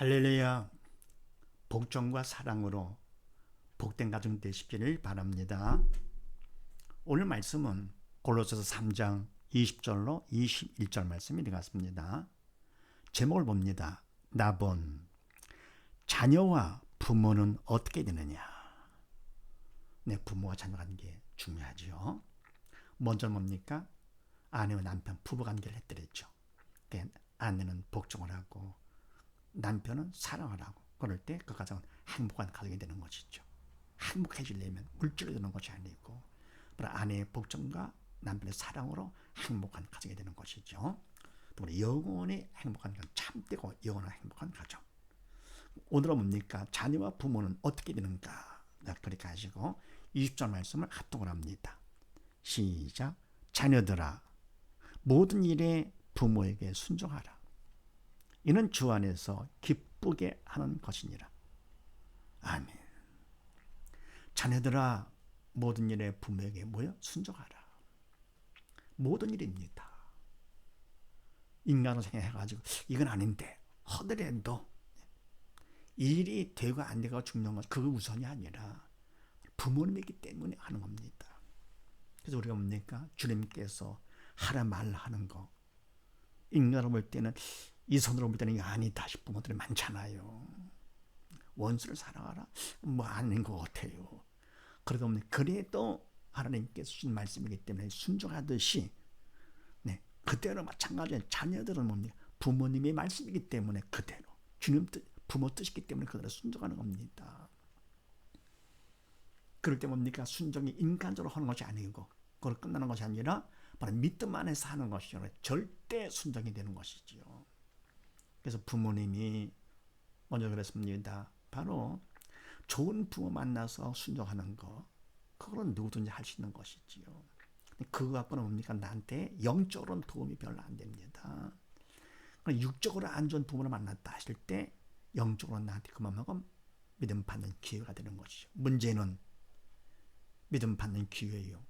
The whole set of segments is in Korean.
할렐루야. 복종과 사랑으로 복된 가정 되시기를 바랍니다. 오늘 말씀은 골로새서 3장 20절로 21절 말씀이 되겠습니다. 제목을 봅니다. 나본 자녀와 부모는 어떻게 되느냐. 네, 부모와 자녀 관계 중요하죠. 먼저 뭡니까? 아내와 남편 부부 관계를 했더랬죠. 아내는 복종을 하고 남편은 사랑을 하고, 그럴 때 그 가정은 행복한 가정이 되는 것이죠. 행복해지려면 물질로 되는 것이 아니고 아내의 복종과 남편의 사랑으로 행복한 가정이 되는 것이죠. 또 영원히 행복한 가정, 참되고 영원한 행복한 가정. 오늘은 뭡니까? 자녀와 부모는 어떻게 되는가? 그렇게 하시고 20절 말씀을 합독을 합니다. 시작. 자녀들아, 모든 일에 부모에게 순종하라. 이는 주 안에서 기쁘게 하는 것이니라. 아멘. 자녀들아, 모든 일에 부모에게 순종하라. 모든 일입니다. 인간으로 생각해가지고 이건 아닌데 하더라도 일이 되고 안 되고 중요한 건 그거 우선이 아니라 부모님이기 때문에 하는 겁니다. 그래서 우리가 뭡니까? 주님께서 하라 말라 하는 거, 인간으로 볼 때는 이 손으로 볼 때는 이게 아니다 싶은 부모들이 많잖아요. 원수를 사랑하라? 뭐 아닌 것 같아요. 그래도 하나님께서 주신 말씀이기 때문에 순종하듯이, 네, 그대로 마찬가지로 자녀들은 뭡니까? 부모님의 말씀이기 때문에 그대로 주님 뜻, 부모 뜻이기 때문에 그대로 순종하는 겁니다. 그럴 때 뭡니까? 순종이 인간적으로 하는 것이 아니고 그걸 끝나는 것이 아니라 바로 믿음 안에서 하는 것이죠. 절대 순종이 되는 것이지요. 그래서 부모님이 먼저 그랬습니다. 바로 좋은 부모 만나서 순종하는 거, 그거는 누구든지 할 수 있는 것이지요. 그거 갖고는 뭡니까? 나한테 영적으로는 도움이 별로 안 됩니다. 육적으로 안 좋은 부모를 만났다 하실 때 영적으로 나한테 그만큼 믿음 받는 기회가 되는 것이죠. 문제는 믿음 받는 기회요,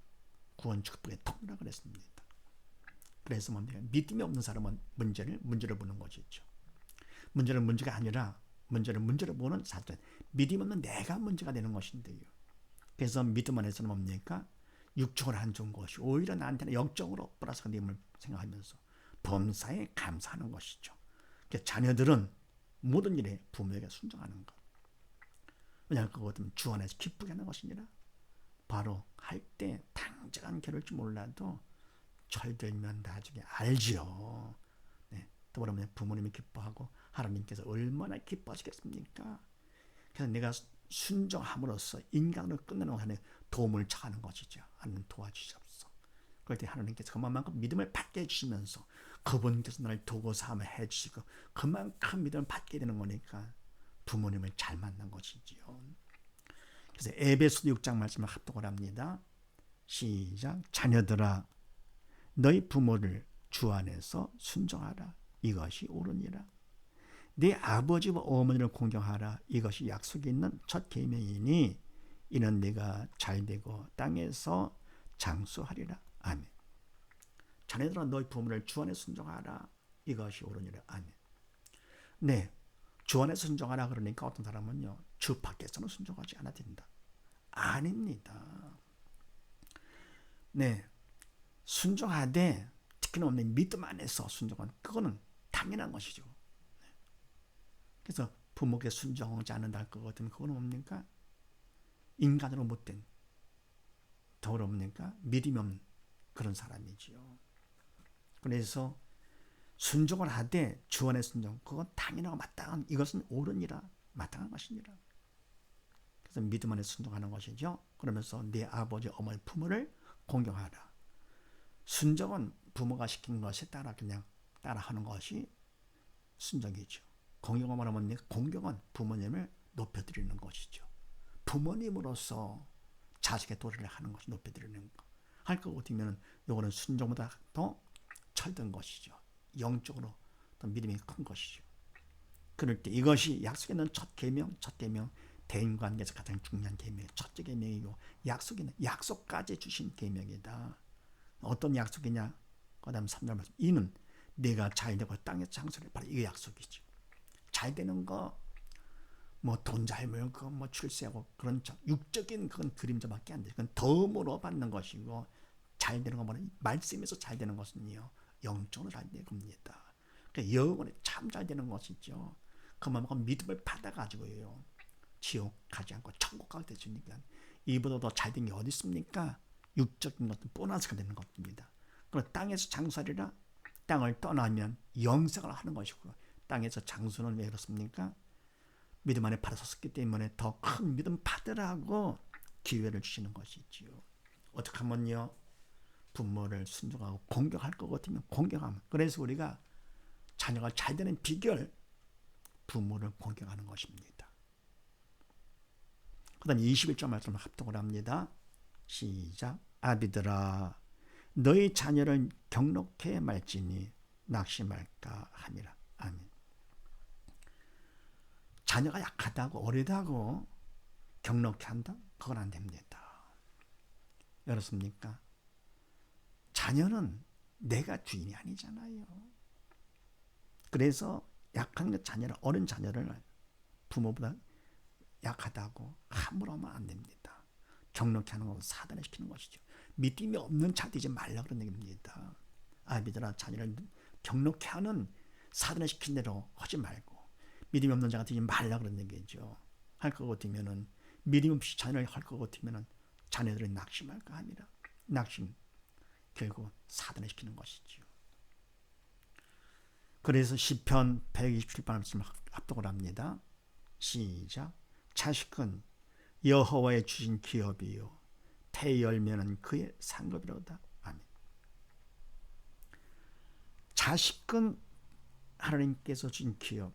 구원 축복의 통로라 그랬습니다. 그래서 뭡니까? 믿음이 없는 사람은 문제를 보는 것이죠. 문제는 문제가 아니라 문제를 보는 사건. 믿음 없는 내가 문제가 되는 것인데요. 그래서 믿음 안에서는 뭡니까? 육적으로 안 좋은 것이 오히려 나한테는 영적으로 플러스가 됨을 생각하면서 범사에 감사하는 것이죠. 그래서 자녀들은 모든 일에 부모에게 순종하는 것. 왜냐하면 그것은 주 안에서 기쁘게 하는 것이니라. 바로 할 때 당장은 괴로울지 몰라도 철들면 나중에 알지요. 네. 또 그러면 부모님이 기뻐하고 하나님께서 얼마나 기뻐하시겠습니까? 그래서 내가 순종함으로써 인간을 끝내는 하나님 도움을 청하는 것이죠. 하나님 도와주시옵소서. 그럴 때 하나님께서 그만큼 믿음을 받게 해주시면서 그분께서 나를 도구 삼아 해주시고 그만큼 믿음을 받게 되는 거니까 부모님을 잘 만난 것이지요. 그래서 에베소서 6장 말씀을 합독을 합니다. 시작. 자녀들아, 너희 부모를 주 안에서 순종하라. 이것이 옳으니라. 네 아버지와 어머니를 공경하라. 이것이 약속이 있는 첫 계명이니 이는 네가 잘되고 땅에서 장수하리라. 아멘. 자녀들아, 너희 부모를 주 안에 순종하라. 이것이 옳으니라. 아멘. 네, 주 안에 순종하라 그러니까 어떤 사람은요, 주 밖에서는 순종하지 않아야 된다. 아닙니다. 네, 순종하되 특히나 없는 믿음 안에서 순종은 그거는 당연한 것이죠. 그래서 부모에게 순종하지 않는다 할 것 같으면 그거는 뭡니까? 인간으로 못된, 더불어 뭡니까? 믿음이 없는 그런 사람이지요. 그래서 순종을 하되 주 안에 순종, 그건 당연하고 마땅한, 이것은 옳으니라, 마땅한 것이니라. 그래서 믿음 안에 순종하는 것이죠. 그러면서 네 아버지 어머니 부모를 공경하라. 순종은 부모가 시킨 것에 따라 그냥 따라하는 것이 순종이죠. 공경은 뭐냐면 공경은 부모님을 높여드리는 것이죠. 부모님으로서 자식의 도리를 하는 것이 높여드리는 것. 할 것 같으면 이거는 순종보다 더 철든 것이죠. 영적으로 더 믿음이 큰 것이죠. 그럴 때 이것이 약속에 있는 첫 계명, 대인관계에서 가장 중요한 계명이 첫째 계명이고, 약속에 있는 약속까지 주신 계명이다. 어떤 약속이냐? 그 다음 3절 말씀. 이는 내가 잘되고 땅의 장소를, 바로 이게 약속이죠. 잘 되는 거, 뭐 돈 잘 벌고 뭐 출세하고 그런 육적인 그건 그림자밖에 안 돼. 그건 덤으로 받는 것이고, 잘 되는 거 뭐는 말씀에서 잘 되는 것은요 영적으로 잘 되는 겁니다. 그러니까 영원히 참 잘 되는 것이죠. 그만큼 믿음을 받아가지고요 지옥 가지 않고 천국 가게 되시니까 이보다 더 잘 된 게 어디 있습니까? 육적인 것은 보너스가 되는 것입니다. 그럼 땅에서 장수하리라, 땅을 떠나면 영생을 하는 것이고, 땅에서 장수는 왜 그렇습니까? 믿음 안에 바로 섰기 때문에 더 큰 믿음 받으라고 기회를 주시는 것이지요. 어떻게 하면요 부모를 순종하고 공경할 것 같으면 공경하면, 그래서 우리가 자녀가 잘 되는 비결, 부모를 공경하는 것입니다. 그 다음 21절 말씀을 합독을 합니다. 시작. 아비들아 너희 자녀를 경록해 말지니 낙심할까 함이라. 아멘. 자녀가 약하다고 어리다고 경록해 한다? 그건 안 됩니다. 그렇습니까? 자녀는 내가 주인이 아니잖아요. 그래서 약한 자녀를, 어린 자녀를 부모보다 약하다고 함부로 하면 안 됩니다. 경록해 하는 것은 사단을 시키는 것이죠. 믿음이 없는 자 되지 말라 그런 얘기입니다. 아비들아 자녀를 경록해 하는 사단을 시킨 대로 하지 말고 믿음이 없는 자가 되지 말라 그런 얘기죠. 할 것 같으면은 믿음 없이 자녀를 할 것 같으면은 자녀들은 낙심할까 합니다. 낙심 결국 사단을 시키는 것이죠. 그래서 시편 127편 말씀을 합독을 합니다. 시작. 자식은 여호와의 주신 기업이요 태 열매는 그의 상급이로다. 아멘. 자식은 하나님께서 주신 기업,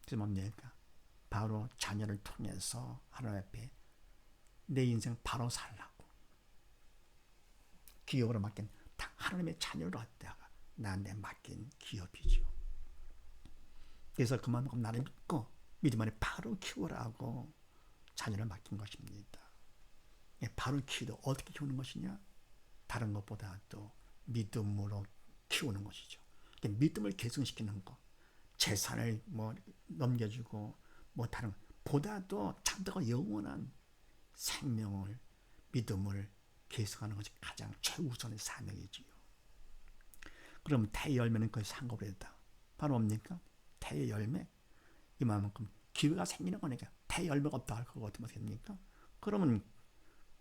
그게 뭡니까? 바로 자녀를 통해서 하나님 앞에 내 인생 바로 살라고 기업으로 맡긴 하나님의 자녀로 했다가 나한테 맡긴 기업이죠. 그래서 그만큼 나를 믿고 믿음 안에 바로 키우라고 자녀를 맡긴 것입니다. 바로 키우도 어떻게 키우는 것이냐? 다른 것보다 또 믿음으로 키우는 것이죠. 믿음을 계승시키는 것, 재산을 뭐 넘겨주고 뭐 다른 보다도 참되고 영원한 생명을, 믿음을 계승하는 것이 가장 최우선의 사명이지요. 그럼 태 열매는 그 상급으로 했다. 바로 뭡니까? 태 열매. 이만큼 기회가 생기는 거니까 태 열매가 없다 할 것 같으면 어떻게 됩니까? 그러면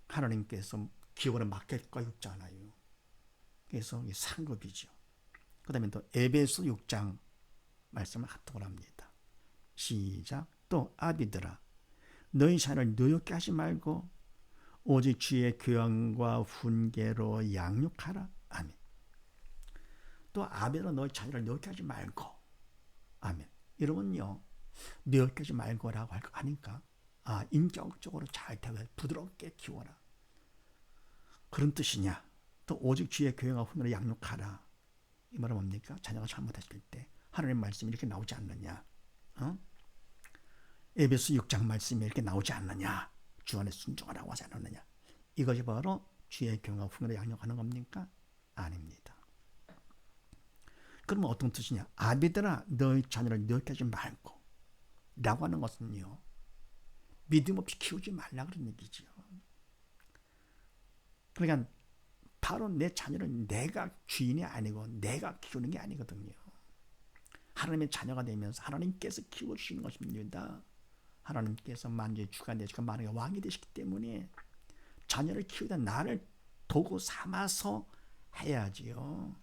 하나님께서 기회를 맡길 거 없잖아요. 그래서 이 상급이죠. 그 다음에 또 에베소 6장 말씀을 합독을 합니다. 시작. 또 아비들아 너희 자녀를 노엽게 하지 말고 오직 주의 교양과 훈계로 양육하라. 아멘. 또 아비들아 너희 자녀를 노엽게 하지 말고. 아멘. 이러면요 노엽게 하지 말고라고 하니까 인격적으로 잘 태워 부드럽게 키워라 그런 뜻이냐. 또 오직 주의 교양과 훈계로 양육하라. 이 말은 뭡니까? 자녀가 잘못했을 때 하나님 말씀이 이렇게 나오지 않느냐? 에베소 6장 말씀이 이렇게 나오지 않느냐? 주 안에 순종하라고 하지 않느냐? 이것이 바로 주의 교양과 훈계로 양육하는 겁니까? 아닙니다. 그러면 어떤 뜻이냐? 아비들아 너희 자녀를 노엽게 하지 말고 라고 하는 것은요 믿음 없이 키우지 말라 그런 얘기죠. 그러니까 바로 내 자녀는 내가 주인이 아니고 내가 키우는 게 아니거든요. 하나님의 자녀가 되면서 하나님께서 키워주시는 것입니다. 하나님께서 만주의 주가 되시고 만왕의 왕이 되시기 때문에 자녀를 키우다 나를 도구 삼아서 해야지요.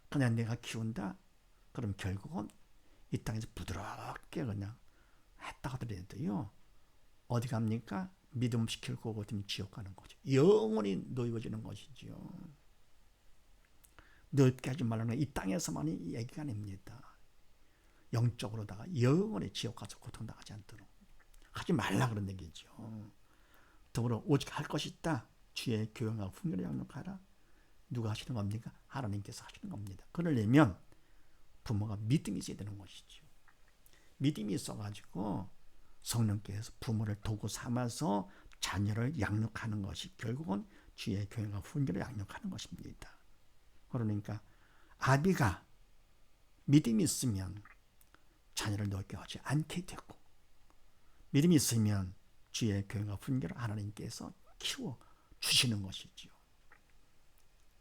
그냥 내가 키운다? 그럼 결국은 이 땅에서 부드럽게 그냥 했다 하더라도요. 어디 갑니까? 믿음 시킬 거고 같으면 지옥 가는 거죠. 영원히 노여워지는 것이죠. 노엽게 하지 말라는 건 이 땅에서만이 얘기가 아닙니다. 영적으로다가 영원히 지옥 가서 고통당하지 않도록 하지 말라 그런 얘기죠. 더불어 오직 할 것이 있다. 주의 교양과 훈계를 양육하라. 누가 하시는 겁니까? 하나님께서 하시는 겁니다. 그러려면 부모가 믿음이 있어야 되는 것이죠. 믿음이 있어가지고 성령께서 부모를 도구 삼아서 자녀를 양육하는 것이 결국은 주의 교양과 훈계를 양육하는 것입니다. 그러니까 아비가 믿음이 있으면 자녀를 놓게 하지 않게 되고, 믿음이 있으면 주의 교회가 훈계를 하나님께서 키워 주시는 것이지요.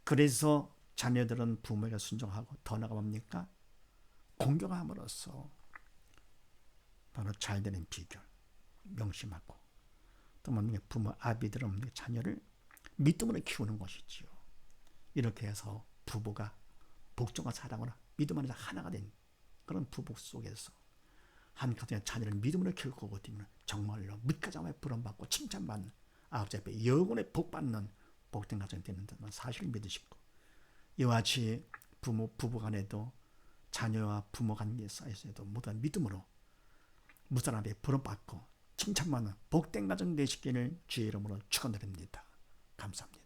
그래서 자녀들은 부모에게 순종하고 더 나아가 뭡니까? 공경함으로써 바로 잘 되는 비결 명심하고, 또 뭡니까? 부모 아비들은 자녀를 믿음으로 키우는 것이지요. 이렇게 해서 부부가 복종과 사랑으로 믿음 안에서 하나가 된 그런 부부 속에서 한 가정의 자녀를 믿음으로 키울 거고, 정말로 믿가자마자 부름받고 칭찬받는, 아버지 앞에 영원히 복받는 복된 가정이 되는 사실을 믿으시고, 이와 같이 부부 간에도 자녀와 부모 관계에서도 모두 믿음으로 무사람 앞에 부름받고 칭찬받는 복된 가정 되시기를 주의 이름으로 축원드립니다. 감사합니다.